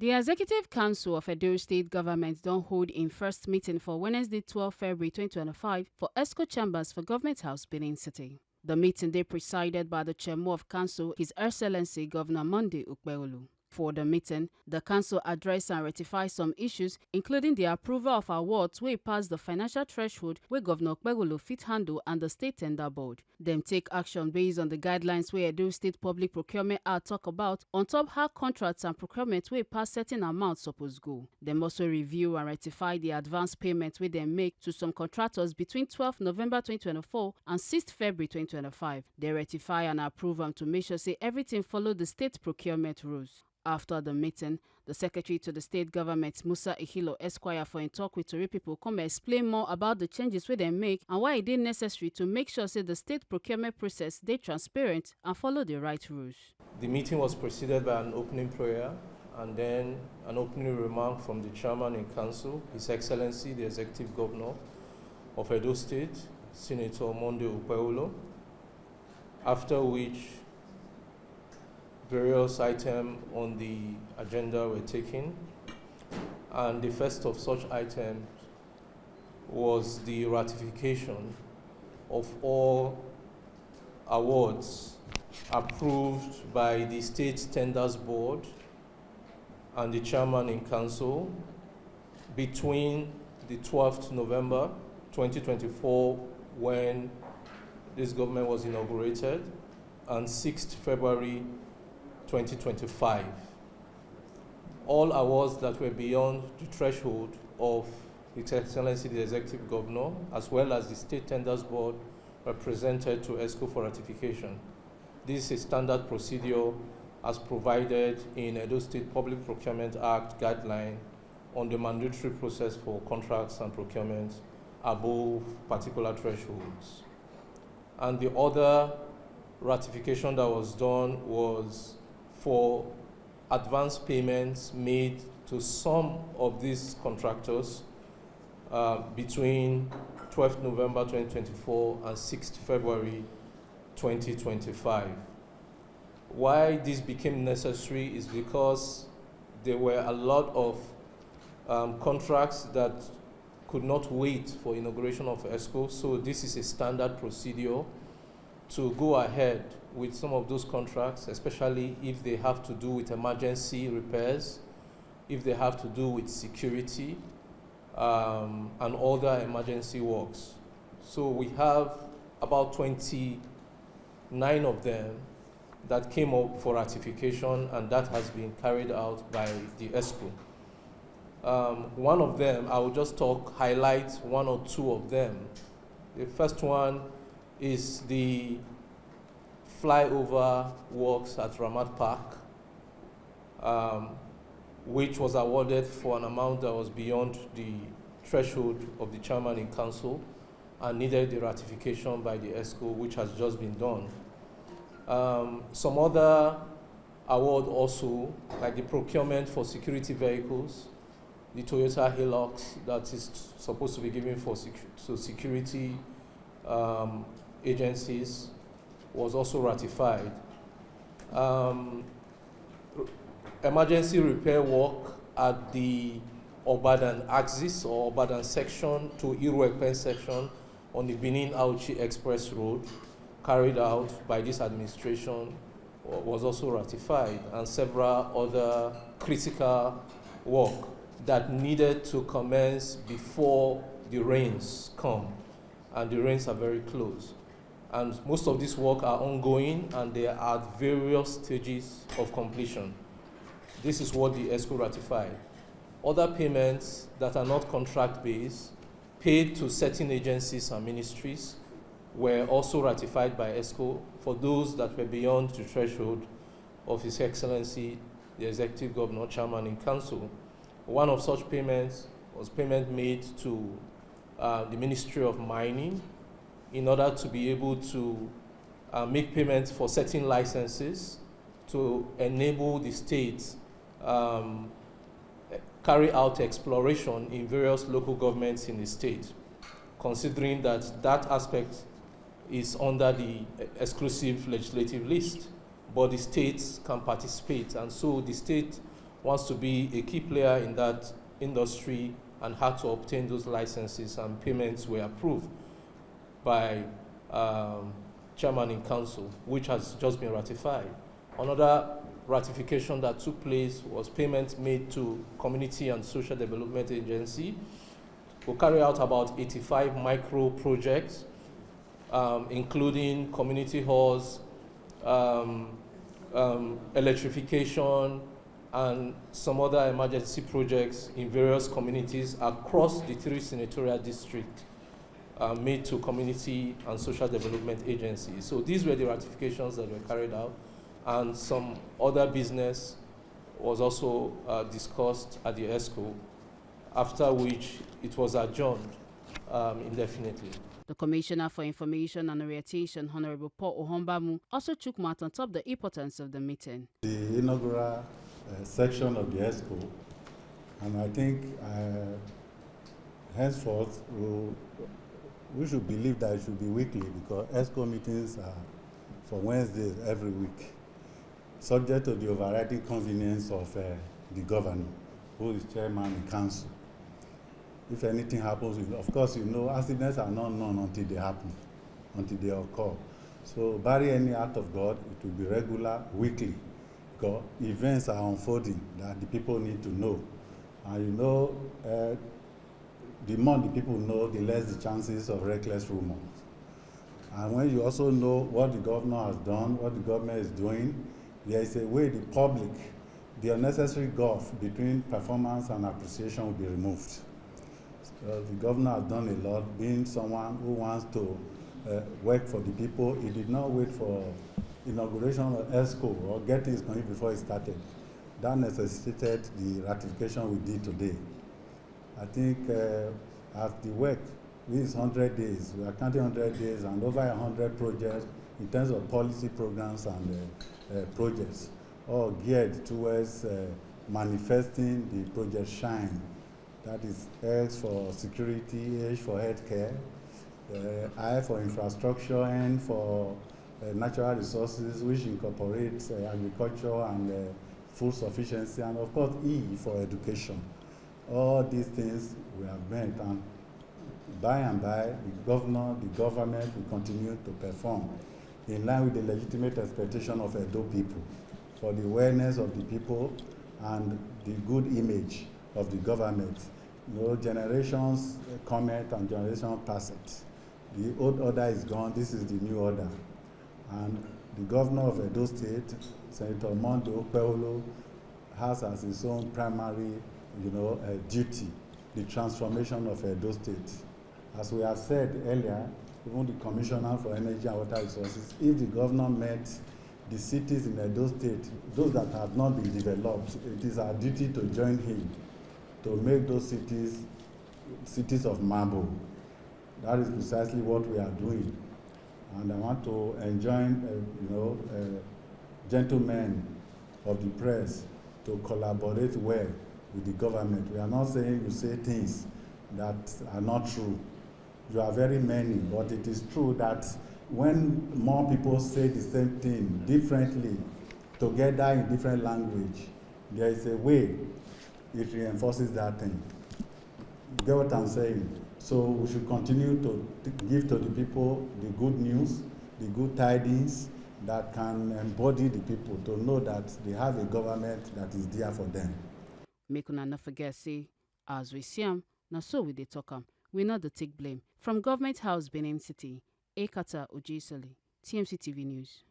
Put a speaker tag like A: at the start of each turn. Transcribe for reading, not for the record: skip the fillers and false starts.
A: The Executive Council of Edo State Government don hold im first meeting for Wednesday 12 February 2025 for ESCO Chambers for Government House, Benin City. The meeting dey presided by the Chairman of Council, His Excellency Governor Monday Ukpeolu. For the meeting, the Council address and rectify some issues, including the approval of awards wey pass the financial threshold wey Governor Ukpeolu fit handle and the State Tender Board. Dem take action based on the guidelines wey Edo State Public Procurement Act talk about on top how contracts and procurement wey pass certain amounts suppose go. Dem also review and rectify the advance payment wey dem make to some contractors between 12 November 2024 and 6 February 2025. Dem rectify and approve am to make sure say everything follow the state procurement rules. After the meeting, the Secretary to the State Government, Musa Ihilo Esquire, for a talk with Tori people, come explain more about the changes wey dem make and why it is necessary to make sure say the state procurement process dey transparent and follow the right rules.
B: The meeting was preceded by an opening prayer and then an opening remark from the Chairman in Council, His Excellency the Executive Governor of Edo State, Senator Monday Ukpeolu, after which various items on the agenda were taken, and the first of such items was the ratification of all awards approved by the State Tenders Board and the Chairman in Council between the 12th November 2024, when this government was inaugurated, and 6th February 2025. All awards that were beyond the threshold of His Excellency the Executive Governor, as well as the State Tenders Board, were presented to ESCO for ratification. This is a standard procedure as provided in Edo State Public Procurement Act guideline on the mandatory process for contracts and procurements above particular thresholds. And the other ratification that was done was for advance payments made to some of these contractors between 12th November 2024 and 6th February 2025. Why this became necessary is because there were a lot of contracts that could not wait for inauguration of ESCO, so this is a standard procedure to go ahead with some of those contracts, especially if they have to do with emergency repairs, if they have to do with security, and other emergency works. So we have about 29 of them that came up for ratification, and that has been carried out by the ESCO. One of them, I will just highlight one or two of them. The first one is the flyover works at Ramat Park, which was awarded for an amount that was beyond the threshold of the Chairman in Council and needed the ratification by the ESCO, which has just been done. Some other award also, like the procurement for security vehicles, the Toyota Hilux that is supposed to be given for security agencies, was also ratified. Emergency repair work at the Obadan axis or Obadan section to Iruekpen section on the Benin-Auchi Express Road, carried out by this administration, was also ratified, and several other critical work that needed to commence before the rains come, and the rains are very close. And most of this work are ongoing, and they are at various stages of completion. This is what the ESCO ratified. Other payments that are not contract-based, paid to certain agencies and ministries, were also ratified by ESCO for those that were beyond the threshold of His Excellency, the Executive Governor, Chairman in Council. One of such payments was payment made to the Ministry of Mining in order to be able to make payments for certain licenses to enable the state carry out exploration in various local governments in the state, considering that that aspect is under the exclusive legislative list, but the states can participate, and so the state wants to be a key player in that industry and had to obtain those licenses, and payments were approved by chairman in council, which has just been ratified. Another ratification that took place was payment made to Community and Social Development Agency. We'll carry out about 85 micro projects, including community halls, electrification, and some other emergency projects in various communities across the 3 senatorial districts, made to Community and Social Development Agencies. So these were the ratifications that were carried out, and some other business was also discussed at the ESCO, after which it was adjourned indefinitely.
A: The Commissioner for Information and Orientation, Honorable Paul Ohombamu, also took note on top the importance of the meeting.
C: The inaugural section of the ESCO, and I think henceforth we should believe that it should be weekly, because ESCO meetings are for Wednesdays every week, subject to the overriding convenience of the governor, who is chairman in council. If anything happens, of course, accidents are not known until they happen, until they occur. So, barring any act of God, it will be regular, weekly, because events are unfolding that the people need to know. And the more the people know, the less the chances of reckless rumors. And when you also know what the governor has done, what the government is doing, there is a way the public, the unnecessary gulf between performance and appreciation will be removed. The governor has done a lot, being someone who wants to work for the people. He did not wait for inauguration of ESCO or get things going before it started. That necessitated the ratification we did today. I think as the work, this is 100 days, we are counting 100 days and over 100 projects in terms of policy programs and projects, all geared towards manifesting the project shine. That is X for security, H for healthcare, I for infrastructure, N for natural resources, which incorporates agriculture and food sufficiency, and of course E for education. All these things we have met, and by and by, the governor, the government will continue to perform in line with the legitimate expectation of Edo people, for the awareness of the people and the good image of the government. Generations comment and generations pass it. The old order is gone, this is the new order. And the governor of Edo State, Senator Mondo Peolo, has as his own primary duty the transformation of Edo State. As we have said earlier, even the Commissioner for Energy and Water Resources, if the governor met the cities in Edo State, those that have not been developed, it is our duty to join him to make those cities of marble. That is precisely what we are doing. And I want to enjoin, gentlemen of the press to collaborate well with the government. We are not saying you say things that are not true. You are very many, but it is true that when more people say the same thing differently, together in different language, there is a way it reinforces that thing. You get what I'm saying? So we should continue to give to the people the good news, the good tidings that can embody the people to know that they have a government that is there for them.
A: Make una not forget, say, as we see them, now so we dey talk am. We not the take blame. From Government House, Benin City, Ekata Ojisoli, TMC TV News.